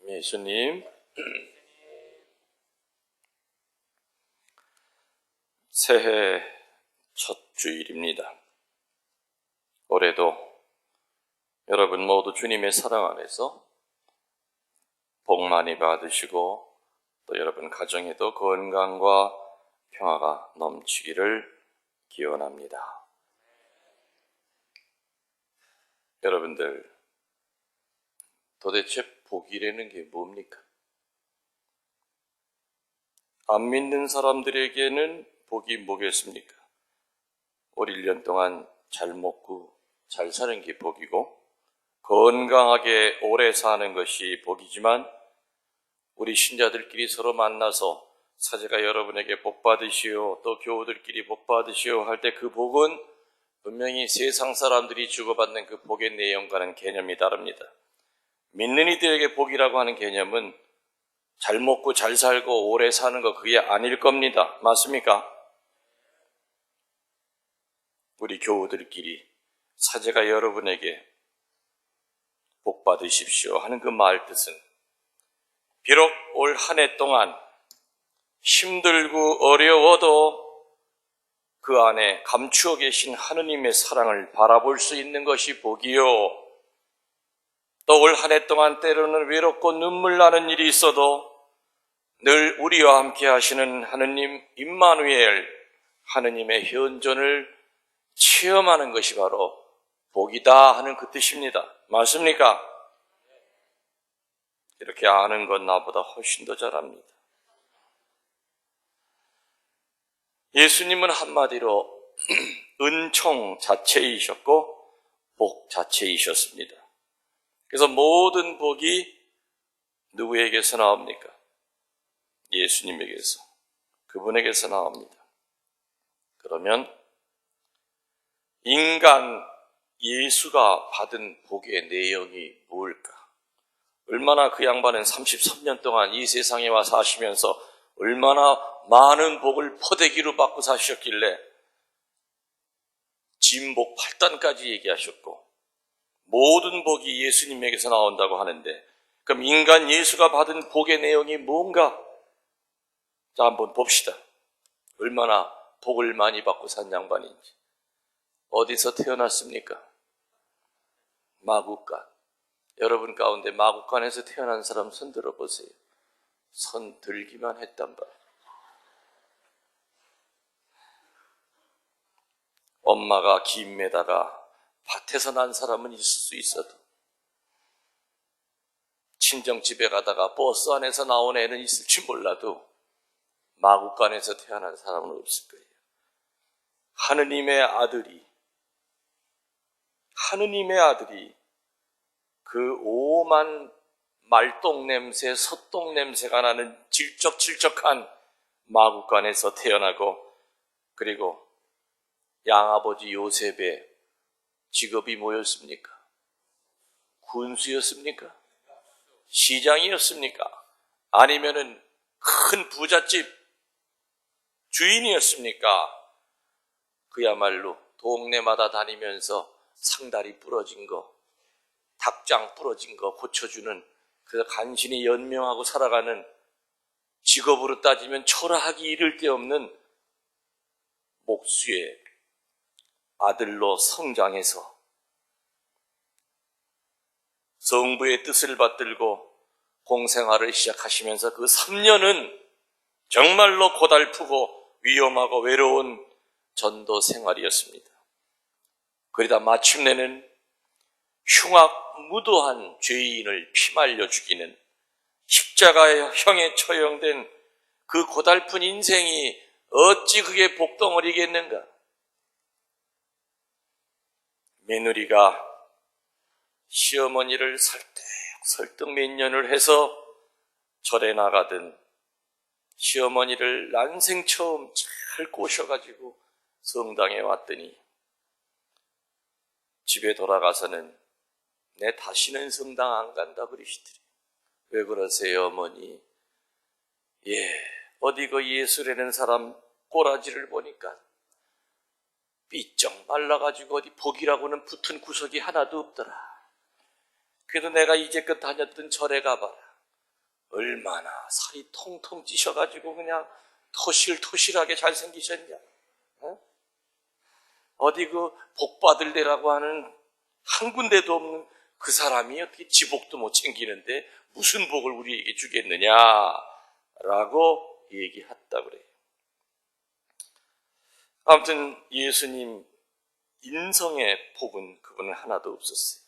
예수님, 새해 첫 주일입니다. 올해도 여러분 모두 주님의 사랑 안에서 복 많이 받으시고 또 여러분 가정에도 건강과 평화가 넘치기를 기원합니다. 여러분들, 도대체 복이라는 게 뭡니까? 안 믿는 사람들에게는 복이 뭐겠습니까? 올 1년 동안 잘 먹고 잘 사는 게 복이고 건강하게 오래 사는 것이 복이지만 우리 신자들끼리 서로 만나서 사제가 여러분에게 복 받으시오, 또 교우들끼리 복 받으시오 할 때 그 복은 분명히 세상 사람들이 주고받는 그 복의 내용과는 개념이 다릅니다. 믿는 이들에게 복이라고 하는 개념은 잘 먹고 잘 살고 오래 사는 거 그게 아닐 겁니다. 맞습니까? 우리 교우들끼리 사제가 여러분에게 복 받으십시오 하는 그 말 뜻은 비록 올 한 해 동안 힘들고 어려워도 그 안에 감추어 계신 하느님의 사랑을 바라볼 수 있는 것이 복이요. 또 올 한 해 동안 때로는 외롭고 눈물 나는 일이 있어도 늘 우리와 함께 하시는 하느님 임마누엘, 하느님의 현존을 체험하는 것이 바로 복이다 하는 그 뜻입니다. 맞습니까? 이렇게 아는 건 나보다 훨씬 더 잘합니다. 예수님은 한마디로 은총 자체이셨고 복 자체이셨습니다. 그래서 모든 복이 누구에게서 나옵니까? 예수님에게서, 그분에게서 나옵니다. 그러면 인간 예수가 받은 복의 내용이 뭘까? 얼마나 그 양반은 33년 동안 이 세상에 와 사시면서 얼마나 많은 복을 포대기로 받고 사셨길래 진복 8단까지 얘기하셨고 모든 복이 예수님에게서 나온다고 하는데 그럼 인간 예수가 받은 복의 내용이 뭔가? 자, 한번 봅시다. 얼마나 복을 많이 받고 산 양반인지. 어디서 태어났습니까? 마구간. 여러분 가운데 마구간에서 태어난 사람 손 들어보세요. 손 들기만 했단 말. 엄마가 김매다가 밭에서 난 사람은 있을 수 있어도 친정집에 가다가 버스 안에서 나온 애는 있을지 몰라도 마구간에서 태어난 사람은 없을 거예요. 하느님의 아들이 그 오만 말똥 냄새, 솥똥 냄새가 나는 질적질적한 마구간에서 태어나고 그리고 양아버지 요셉의 직업이 뭐였습니까? 군수였습니까? 시장이었습니까? 아니면은 큰 부잣집 주인이었습니까? 그야말로 동네마다 다니면서 상다리 부러진 거, 닭장 부러진 거 고쳐주는 그래서 간신히 연명하고 살아가는 직업으로 따지면 초라하기 이를 데 없는 목수의 아들로 성장해서 성부의 뜻을 받들고 공생활을 시작하시면서 그 3년은 정말로 고달프고 위험하고 외로운 전도 생활이었습니다. 그러다 마침내는 흉악무도한 죄인을 피말려 죽이는 십자가의 형에 처형된 그 고달픈 인생이 어찌 그게 복덩어리겠는가? 며느리가 시어머니를 설득 몇 년을 해서 절에 나가든 시어머니를 난생 처음 잘 꼬셔가지고 성당에 왔더니 집에 돌아가서는 내 다시는 성당 안 간다 그러시더래. 왜 그러세요, 어머니? 어디 그 예수라는 사람 꼬라지를 보니까 삐쩍 말라가지고 어디 복이라고는 붙은 구석이 하나도 없더라. 그래도 내가 이제껏 다녔던 절에 가봐라. 얼마나 살이 통통 찌셔가지고 그냥 토실토실하게 잘생기셨냐. 어디 그 복받을 데라고 하는 한 군데도 없는 그 사람이 어떻게 지복도 못 챙기는데 무슨 복을 우리에게 주겠느냐라고 얘기했다 그래요. 아무튼 예수님 인성의 복은 그분은 하나도 없었어요.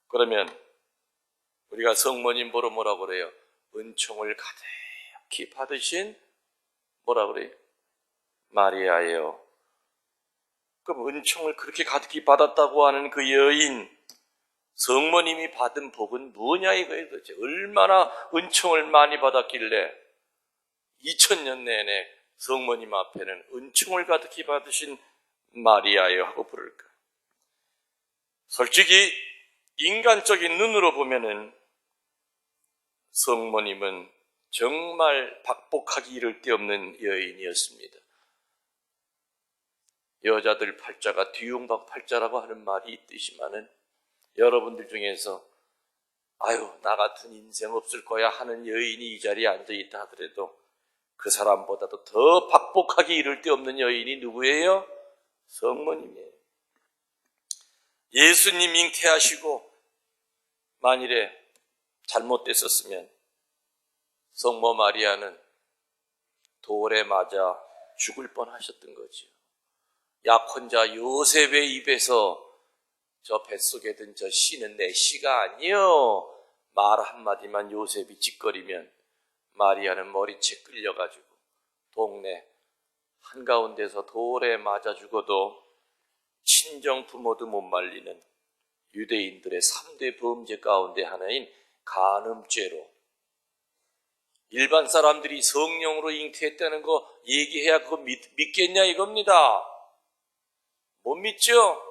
그러면 우리가 성모님 보러 뭐라고 그래요? 은총을 가득히 받으신 뭐라고 그래요? 마리아예요. 그럼 은총을 그렇게 가득히 받았다고 하는 그 여인, 성모님이 받은 복은 뭐냐 이거예요 도대체. 얼마나 은총을 많이 받았길래 2000년 내내 성모님 앞에는 은총을 가득히 받으신 마리아예요 하고 부를까. 솔직히 인간적인 눈으로 보면은 성모님은 정말 박복하기 이를 데 없는 여인이었습니다. 여자들 팔자가 뒤용박 팔자라고 하는 말이 있듯이만은 여러분들 중에서 아유 나 같은 인생 없을 거야 하는 여인이 이 자리에 앉아있다 하더라도 그 사람보다도 더 박복하기 이를 데 없는 여인이 누구예요? 성모님이에요. 예수님 잉태하시고 만일에 잘못됐었으면 성모 마리아는 돌에 맞아 죽을 뻔하셨던 거죠. 약혼자 요셉의 입에서 저 뱃속에 든 저 씨는 내 씨가 아니요. 말 한마디만 요셉이 짓거리면 마리아는 머리채 끌려가지고 동네 한가운데서 돌에 맞아 죽어도 친정 부모도 못 말리는 유대인들의 3대 범죄 가운데 하나인 간음죄로 일반 사람들이 성령으로 잉태했다는 거 얘기해야 그거 믿겠냐 이겁니다. 못 믿죠?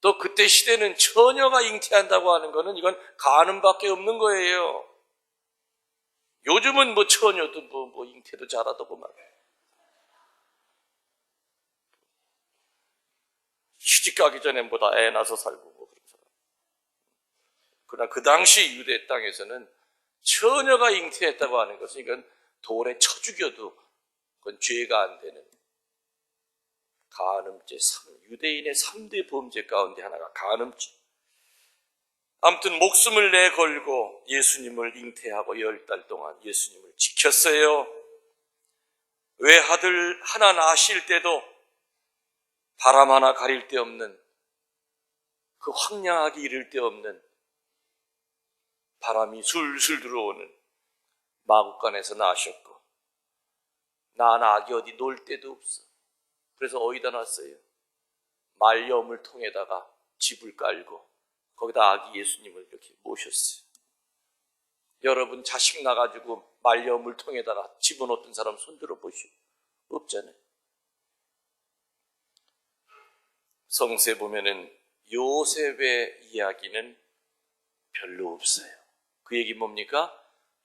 또 그때 시대는 처녀가 잉태한다고 하는 거는 이건 간음밖에 없는 거예요. 요즘은 뭐 처녀도 뭐 잉태도 잘하더고 말이에요. 시집 가기 전에 뭐 다 애 낳아서 살고 뭐 그런 사람. 그러나 그 당시 유대 땅에서는 처녀가 잉태했다고 하는 것은 이건 돌에 쳐 죽여도 그건 죄가 안 되는 간음죄, 유대인의 3대 범죄 가운데 하나가 간음죄. 아무튼 목숨을 내걸고 예수님을 잉태하고 10달 동안 예수님을 지켰어요. 외아들 하나 낳으실 때도 바람 하나 가릴 데 없는 그 황량하기 이를 데 없는 바람이 술술 들어오는 마구간에서 낳으셨고 낳은 아기 어디 놀 데도 없어. 그래서 어디다 놨어요? 말려움을 통에다가 집을 깔고 거기다 아기 예수님을 이렇게 모셨어요. 여러분 자식 나가지고 말려움을 통에다가 집어넣었던 사람 손들어 보시오. 없잖아요. 성서에 보면은 요셉의 이야기는 별로 없어요. 그 얘기 뭡니까?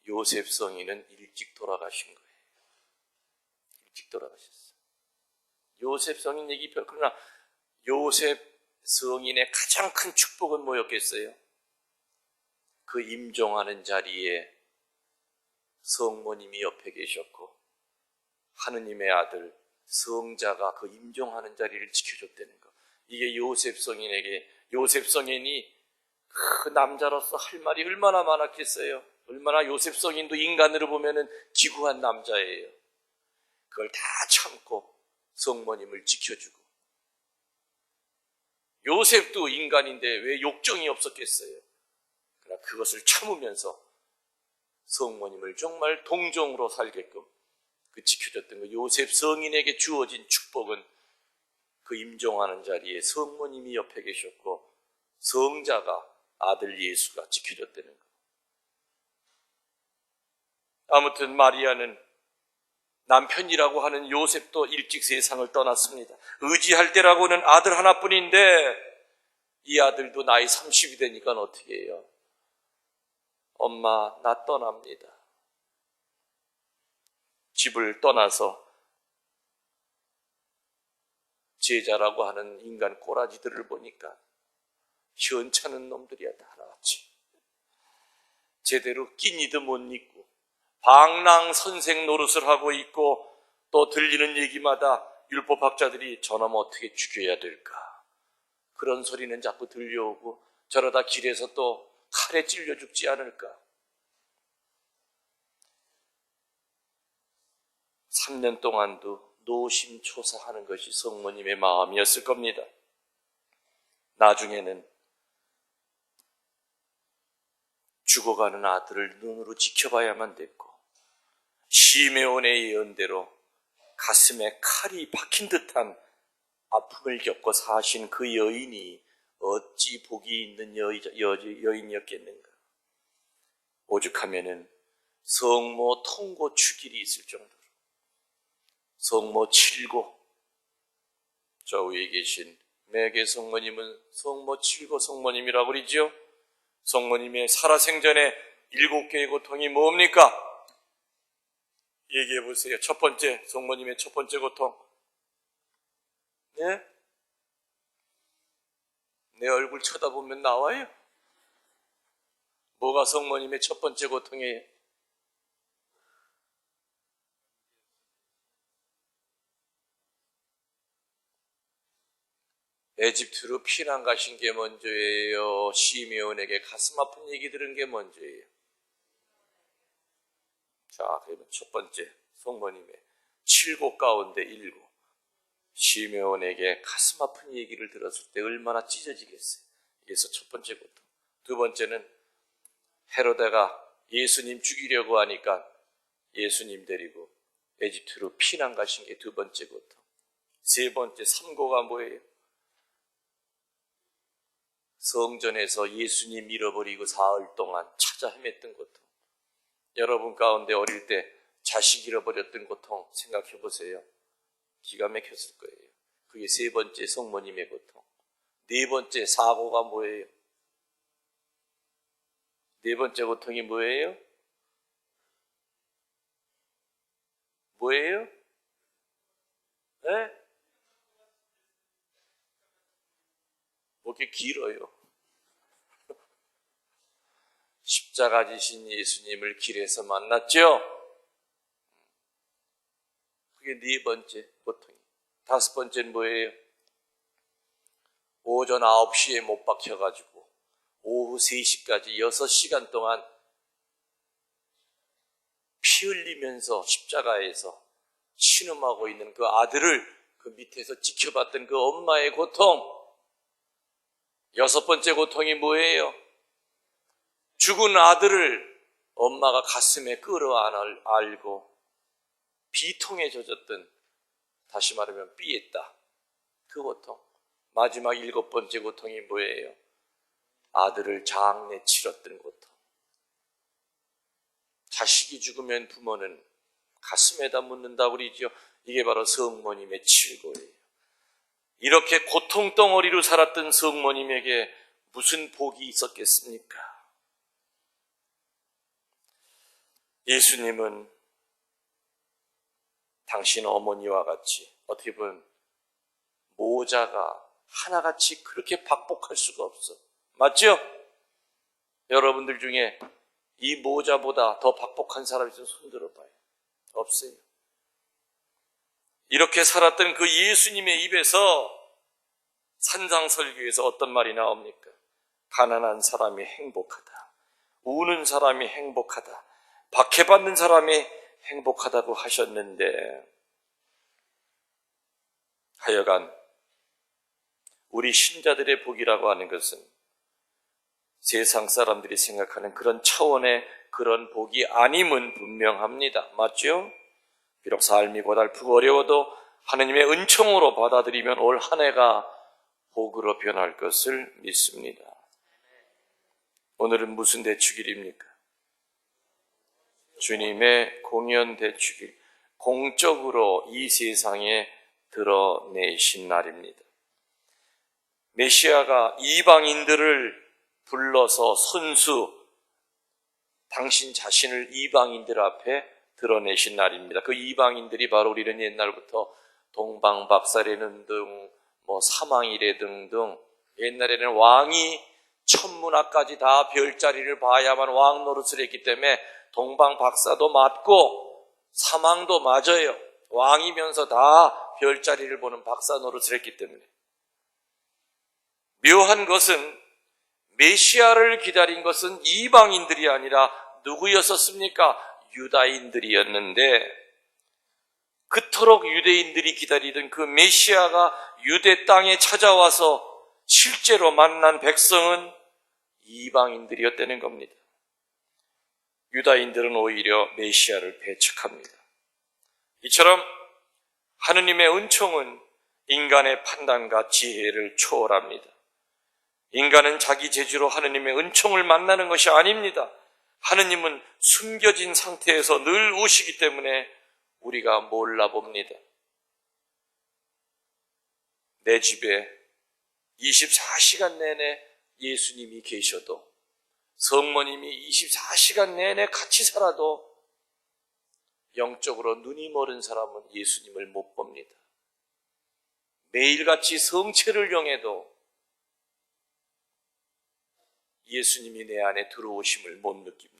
요셉 성인은 일찍 돌아가신 거예요. 일찍 돌아가셨어요. 요셉 성인 얘기 별로. 그러나 요셉 성인의 가장 큰 축복은 뭐였겠어요? 그 임종하는 자리에 성모님이 옆에 계셨고 하느님의 아들 성자가 그 임종하는 자리를 지켜줬다는 거. 이게 요셉 성인이 그 남자로서 할 말이 얼마나 많았겠어요. 얼마나 요셉 성인도 인간으로 보면은 기구한 남자예요. 그걸 다 참고 성모님을 지켜주고. 요셉도 인간인데 왜 욕정이 없었겠어요. 그러나 그것을 참으면서 성모님을 정말 동정으로 살게끔 그 지켜줬던 거. 요셉 성인에게 주어진 축복은 그 임종하는 자리에 성모님이 옆에 계셨고 성자가 아들 예수가 지켜줬다는 거. 아무튼 마리아는 남편이라고 하는 요셉도 일찍 세상을 떠났습니다. 의지할 때라고는 아들 하나뿐인데 이 아들도 나이 30이 되니까 어떻게 해요? 엄마 나 떠납니다. 집을 떠나서 제자라고 하는 인간 꼬라지들을 보니까 시원찮은 놈들이야 다 나왔지. 제대로 끼니도 못 입고 방랑 선생 노릇을 하고 있고 또 들리는 얘기마다 율법학자들이 저놈 어떻게 죽여야 될까? 그런 소리는 자꾸 들려오고 저러다 길에서 또 칼에 찔려 죽지 않을까? 3년 동안도 노심초사하는 것이 성모님의 마음이었을 겁니다. 나중에는 죽어가는 아들을 눈으로 지켜봐야만 됐고 시메온의 예언대로 가슴에 칼이 박힌 듯한 아픔을 겪고 사신 그 여인이 어찌 복이 있는 여인이었겠는가. 오죽하면은 성모 통고 축일이 있을 정도로 성모 7고, 저 위에 계신 매개 성모님은 성모 7고 성모님이라고 그러죠. 성모님의 살아생전에 7개의 고통이 뭡니까? 얘기해 보세요. 첫 번째, 성모님의 첫 번째 고통. 네? 내 얼굴 쳐다보면 나와요? 뭐가 성모님의 첫 번째 고통이에요? 에집트로 피난 가신 게 먼저예요? 시메온에게 가슴 아픈 얘기 들은 게 먼저예요? 자, 그러면 첫 번째, 성모님의 7곡 가운데 1곡. 시메온에게 가슴 아픈 얘기를 들었을 때 얼마나 찢어지겠어요? 그래서 첫 번째 고통. 두 번째는 헤로데가 예수님 죽이려고 하니까 예수님 데리고 에집트로 피난 가신 게 두 번째 고통. 세 번째, 3고가 뭐예요? 성전에서 예수님 잃어버리고 사흘 동안 찾아 헤맸던 고통. 여러분 가운데 어릴 때 자식 잃어버렸던 고통 생각해 보세요. 기가 막혔을 거예요. 그게 세 번째 성모님의 고통. 네 번째 사고가 뭐예요? 네 번째 고통이 뭐예요? 뭐예요? 네? 뭐 이렇게 길어요? 십자가 지신 예수님을 길에서 만났죠? 그게 네 번째 고통이에요. 다섯 번째는 뭐예요? 오전 9시에 못 박혀가지고 오후 3시까지 6시간 동안 피 흘리면서 십자가에서 신음하고 있는 그 아들을 그 밑에서 지켜봤던 그 엄마의 고통. 여섯 번째 고통이 뭐예요? 죽은 아들을 엄마가 가슴에 끌어안고 비통에 젖었던, 다시 말하면 삐했다. 그 고통. 마지막 일곱 번째 고통이 뭐예요? 아들을 장례 치렀던 고통. 자식이 죽으면 부모는 가슴에다 묻는다고 그러죠. 이게 바로 성모님의 칠고예요. 이렇게 고통 덩어리로 살았던 성모님에게 무슨 복이 있었겠습니까? 예수님은 당신 어머니와 같이 어떻게 보면 모자가 하나같이 그렇게 박복할 수가 없어. 맞죠? 여러분들 중에 이 모자보다 더 박복한 사람이 있으면 손 들어봐요. 없어요. 이렇게 살았던 그 예수님의 입에서 산상설교에서 어떤 말이 나옵니까? 가난한 사람이 행복하다. 우는 사람이 행복하다. 박해받는 사람이 행복하다고 하셨는데, 하여간 우리 신자들의 복이라고 하는 것은 세상 사람들이 생각하는 그런 차원의 그런 복이 아님은 분명합니다. 맞죠? 비록 삶이 고달프고 어려워도 하느님의 은총으로 받아들이면 올 한 해가 복으로 변할 것을 믿습니다. 오늘은 무슨 대축일입니까? 주님의 공연 대축일, 공적으로 이 세상에 드러내신 날입니다. 메시아가 이방인들을 불러서 손수, 당신 자신을 이방인들 앞에 드러내신 날입니다. 그 이방인들이 바로 우리는 옛날부터 동방박사라는 등, 사망이래 등등, 옛날에는 왕이 천문학까지 다 별자리를 봐야만 왕 노릇을 했기 때문에 동방 박사도 맞고 사망도 맞아요. 왕이면서 다 별자리를 보는 박사 노릇을 했기 때문에. 묘한 것은 메시아를 기다린 것은 이방인들이 아니라 누구였었습니까? 유다인들이었는데, 그토록 유대인들이 기다리던 그 메시아가 유대 땅에 찾아와서 실제로 만난 백성은 이방인들이었다는 겁니다. 유다인들은 오히려 메시아를 배척합니다. 이처럼 하느님의 은총은 인간의 판단과 지혜를 초월합니다. 인간은 자기 재주로 하느님의 은총을 만나는 것이 아닙니다. 하느님은 숨겨진 상태에서 늘 오시기 때문에 우리가 몰라봅니다. 내 집에 24시간 내내 예수님이 계셔도, 성모님이 24시간 내내 같이 살아도 영적으로 눈이 멀은 사람은 예수님을 못 봅니다. 매일같이 성체를 영해도 예수님이 내 안에 들어오심을 못 느낍니다.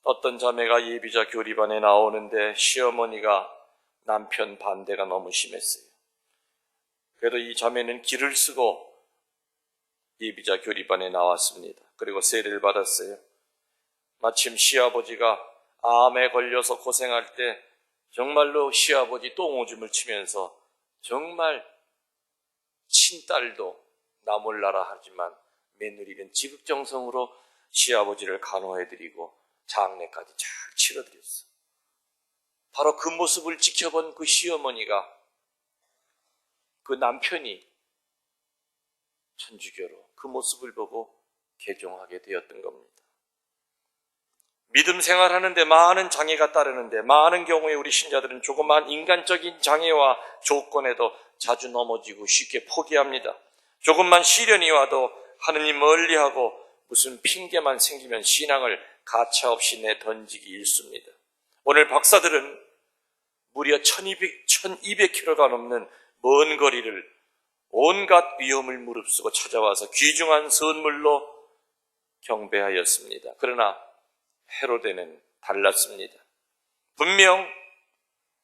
어떤 자매가 예비자 교리반에 나오는데 시어머니가 남편 반대가 너무 심했어요. 그래도 이 자매는 길을 쓰고 예비자 교리반에 나왔습니다. 그리고 세례를 받았어요. 마침 시아버지가 암에 걸려서 고생할 때 정말로 시아버지 똥오줌을 치면서 정말 친딸도 나 몰라라 하지만 며느리는 지극정성으로 시아버지를 간호해드리고 장례까지 잘 치러드렸어. 바로 그 모습을 지켜본 그 시어머니가, 그 남편이 천주교로 그 모습을 보고 개종하게 되었던 겁니다. 믿음 생활하는데 많은 장애가 따르는데, 많은 경우에 우리 신자들은 조그만 인간적인 장애와 조건에도 자주 넘어지고 쉽게 포기합니다. 조금만 시련이 와도 하느님 멀리하고 무슨 핑계만 생기면 신앙을 가차없이 내던지기 일쑤입니다. 오늘 박사들은 무려 1200km가 넘는 먼 거리를 온갖 위험을 무릅쓰고 찾아와서 귀중한 선물로 경배하였습니다. 그러나 헤로데는 달랐습니다. 분명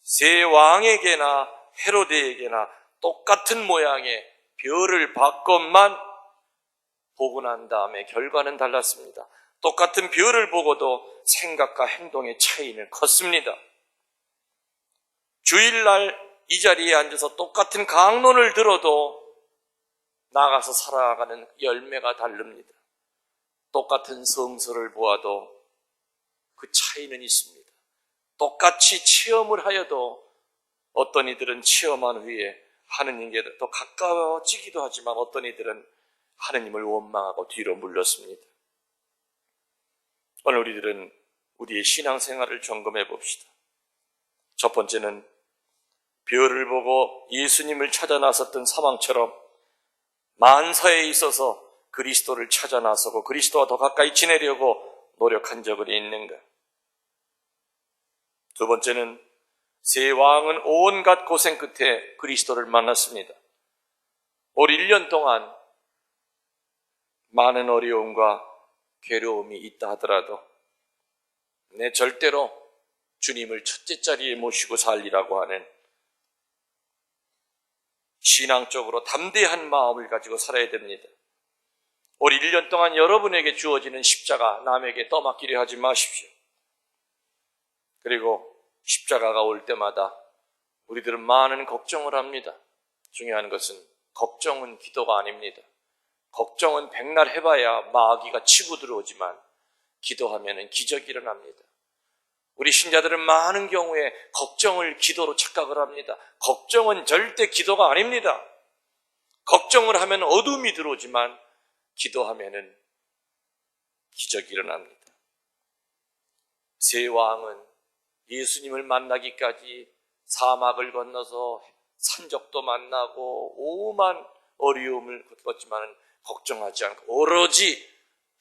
세 왕에게나 헤로데에게나 똑같은 모양의 별을 받건만 보고 난 다음에 결과는 달랐습니다. 똑같은 별을 보고도 생각과 행동의 차이는 컸습니다. 주일날 이 자리에 앉아서 똑같은 강론을 들어도 나가서 살아가는 열매가 다릅니다. 똑같은 성서를 보아도 그 차이는 있습니다. 똑같이 체험을 하여도 어떤 이들은 체험한 후에 하느님께 더 가까워지기도 하지만 어떤 이들은 하느님을 원망하고 뒤로 물렀습니다. 오늘 우리들은 우리의 신앙생활을 점검해 봅시다. 첫 번째는 별을 보고 예수님을 찾아 나섰던 사망처럼 만사에 있어서 그리스도를 찾아 나서고 그리스도와 더 가까이 지내려고 노력한 적은 있는가? 두 번째는 세 왕은 온갖 고생 끝에 그리스도를 만났습니다. 올 1년 동안 많은 어려움과 괴로움이 있다 하더라도 내 절대로 주님을 첫째 자리에 모시고 살리라고 하는 신앙적으로 담대한 마음을 가지고 살아야 됩니다. 올 1년 동안 여러분에게 주어지는 십자가 남에게 떠맡기려 하지 마십시오. 그리고 십자가가 올 때마다 우리들은 많은 걱정을 합니다. 중요한 것은 걱정은 기도가 아닙니다. 걱정은 백날 해봐야 마귀가 치고 들어오지만 기도하면 기적이 일어납니다. 우리 신자들은 많은 경우에 걱정을 기도로 착각을 합니다. 걱정은 절대 기도가 아닙니다. 걱정을 하면 어둠이 들어오지만 기도하면 기적이 일어납니다. 세 왕은 예수님을 만나기까지 사막을 건너서 산적도 만나고 오만 어려움을 겪었지만 걱정하지 않고 오로지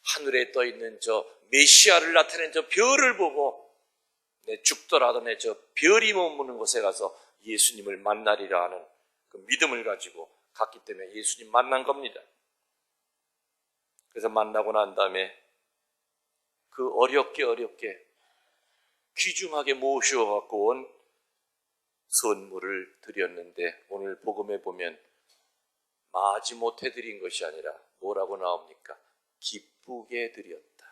하늘에 떠있는 저 메시아를 나타낸 저 별을 보고 내 죽더라도 내 저 별이 머무는 곳에 가서 예수님을 만나리라 하는 그 믿음을 가지고 갔기 때문에 예수님 만난 겁니다. 그래서 만나고 난 다음에 그 어렵게 귀중하게 모셔갖고 온 선물을 드렸는데 오늘 복음에 보면 마지못해 드린 것이 아니라 뭐라고 나옵니까? 기쁘게 드렸다.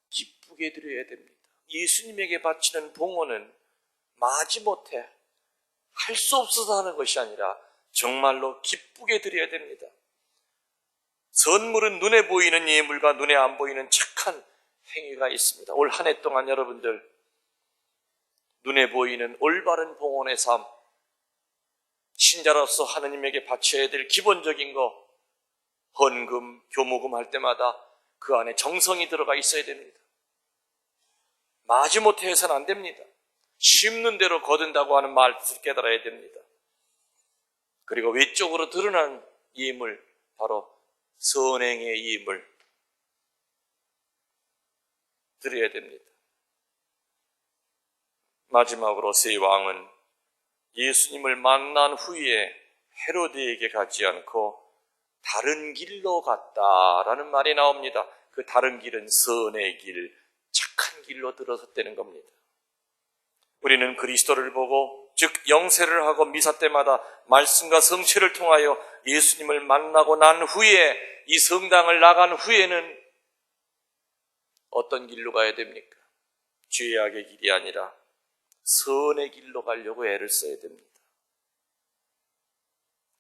기쁘게 드려야 됩니다. 예수님에게 바치는 봉헌은 마지못해 할 수 없어서 하는 것이 아니라 정말로 기쁘게 드려야 됩니다. 선물은 눈에 보이는 예물과 눈에 안 보이는 착한 행위가 있습니다. 올 한 해 동안 여러분들 눈에 보이는 올바른 봉헌의 삶, 신자로서 하느님에게 바쳐야 될 기본적인 거, 헌금, 교모금 할 때마다 그 안에 정성이 들어가 있어야 됩니다. 마지못해 해서는 안 됩니다. 심는 대로 거둔다고 하는 말뜻을 깨달아야 됩니다. 그리고 외적으로 드러난 예물, 바로 선행의 예물 드려야 됩니다. 마지막으로 세 왕은 예수님을 만난 후에 헤로데에게 가지 않고 다른 길로 갔다라는 말이 나옵니다. 그 다른 길은 선의 길, 착한 길로 들어섰다는 겁니다. 우리는 그리스도를 보고, 즉 영세를 하고 미사 때마다 말씀과 성취를 통하여 예수님을 만나고 난 후에, 이 성당을 나간 후에는 어떤 길로 가야 됩니까? 죄악의 길이 아니라 선의 길로 가려고 애를 써야 됩니다.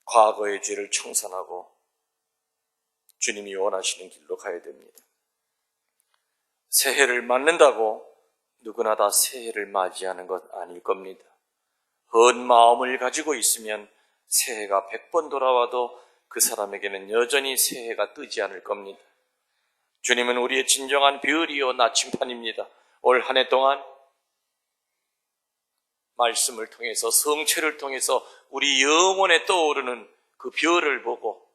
과거의 죄를 청산하고 주님이 원하시는 길로 가야 됩니다. 새해를 맞는다고 누구나 다 새해를 맞이하는 것 아닐 겁니다. 헌 마음을 가지고 있으면 새해가 100번 돌아와도 그 사람에게는 여전히 새해가 뜨지 않을 겁니다. 주님은 우리의 진정한 별이요 나침판입니다. 올 한 해 동안 말씀을 통해서, 성체를 통해서 우리 영혼에 떠오르는 그 별을 보고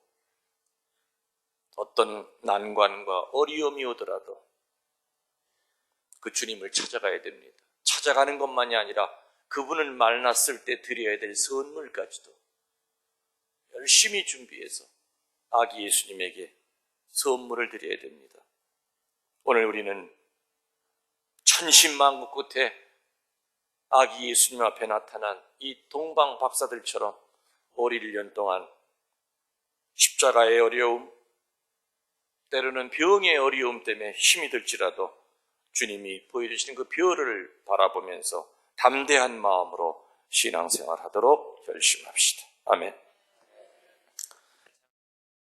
어떤 난관과 어려움이 오더라도 그 주님을 찾아가야 됩니다. 찾아가는 것만이 아니라 그분을 만났을 때 드려야 될 선물까지도 열심히 준비해서 아기 예수님에게 선물을 드려야 됩니다. 오늘 우리는 천신만고 끝에 아기 예수님 앞에 나타난 이 동방 박사들처럼 올 1년 동안 십자가의 어려움, 때로는 병의 어려움 때문에 힘이 들지라도 주님이 보여주시는 그 별을 바라보면서 담대한 마음으로 신앙생활하도록 결심합시다. 아멘.